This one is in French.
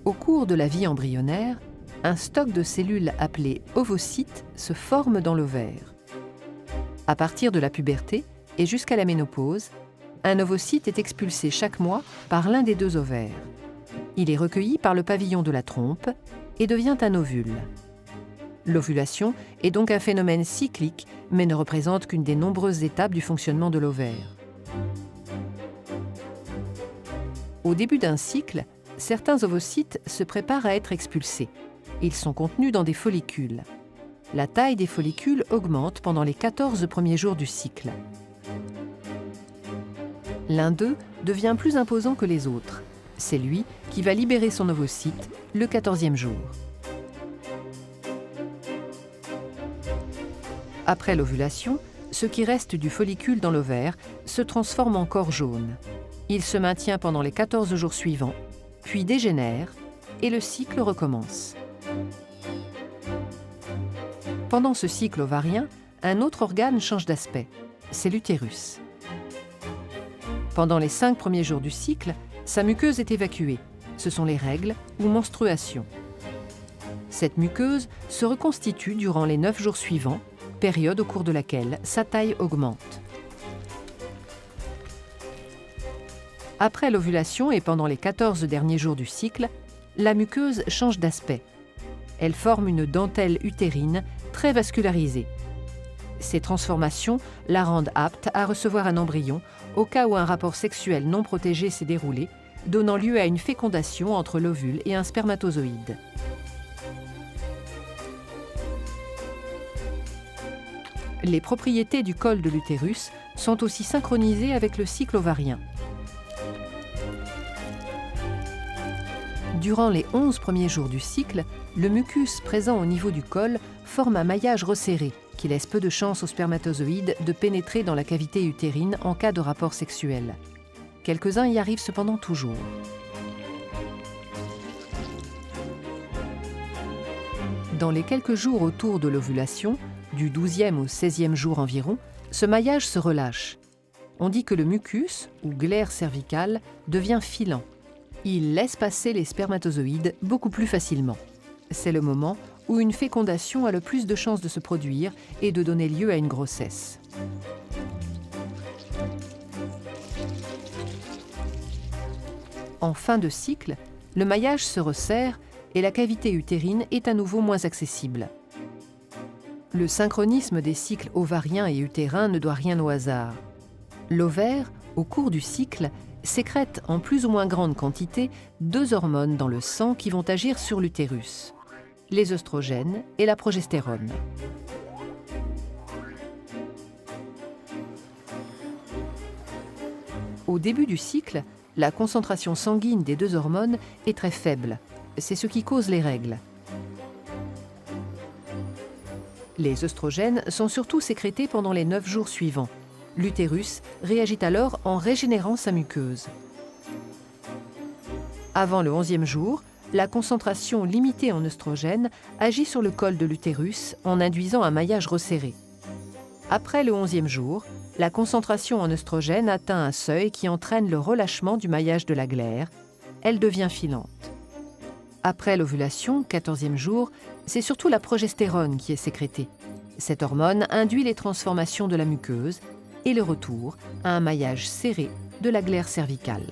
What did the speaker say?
Au cours de la vie embryonnaire, un stock de cellules appelé ovocytes se forme dans l'ovaire. À partir de la puberté et jusqu'à la ménopause, un ovocyte est expulsé chaque mois par l'un des deux ovaires. Il est recueilli par le pavillon de la trompe et devient un ovule. L'ovulation est donc un phénomène cyclique, mais ne représente qu'une des nombreuses étapes du fonctionnement de l'ovaire. Au début d'un cycle, certains ovocytes se préparent à être expulsés. Ils sont contenus dans des follicules. La taille des follicules augmente pendant les 14 premiers jours du cycle. L'un d'eux devient plus imposant que les autres. C'est lui qui va libérer son ovocyte le 14e jour. Après l'ovulation, ce qui reste du follicule dans l'ovaire se transforme en corps jaune. Il se maintient pendant les 14 jours suivants, puis dégénère et le cycle recommence. Pendant ce cycle ovarien, un autre organe change d'aspect, c'est l'utérus. Pendant les 5 premiers jours du cycle, sa muqueuse est évacuée. Ce sont les règles ou menstruations. Cette muqueuse se reconstitue durant les 9 jours suivants, période au cours de laquelle sa taille augmente. Après l'ovulation et pendant les 14 derniers jours du cycle, la muqueuse change d'aspect. Elle forme une dentelle utérine très vascularisée. Ces transformations la rendent apte à recevoir un embryon au cas où un rapport sexuel non protégé s'est déroulé, donnant lieu à une fécondation entre l'ovule et un spermatozoïde. Les propriétés du col de l'utérus sont aussi synchronisées avec le cycle ovarien. Durant les 11 premiers jours du cycle, le mucus présent au niveau du col forme un maillage resserré qui laisse peu de chance aux spermatozoïdes de pénétrer dans la cavité utérine en cas de rapport sexuel. Quelques-uns y arrivent cependant toujours. Dans les quelques jours autour de l'ovulation, du 12e au 16e jour environ, ce maillage se relâche. On dit que le mucus, ou glaire cervicale, devient filant. Il laisse passer les spermatozoïdes beaucoup plus facilement. C'est le moment où une fécondation a le plus de chances de se produire et de donner lieu à une grossesse. En fin de cycle, le maillage se resserre et la cavité utérine est à nouveau moins accessible. Le synchronisme des cycles ovariens et utérins ne doit rien au hasard. L'ovaire, au cours du cycle, sécrète en plus ou moins grande quantité 2 hormones dans le sang qui vont agir sur l'utérus, les œstrogènes et la progestérone. Au début du cycle, la concentration sanguine des 2 hormones est très faible. C'est ce qui cause les règles. Les œstrogènes sont surtout sécrétés pendant les 9 jours suivants. L'utérus réagit alors en régénérant sa muqueuse. Avant le 11e jour, la concentration limitée en œstrogènes agit sur le col de l'utérus en induisant un maillage resserré. Après le 11e jour, la concentration en œstrogènes atteint un seuil qui entraîne le relâchement du maillage de la glaire. Elle devient filante. Après l'ovulation, 14e jour, c'est surtout la progestérone qui est sécrétée. Cette hormone induit les transformations de la muqueuse et le retour à un maillage serré de la glaire cervicale.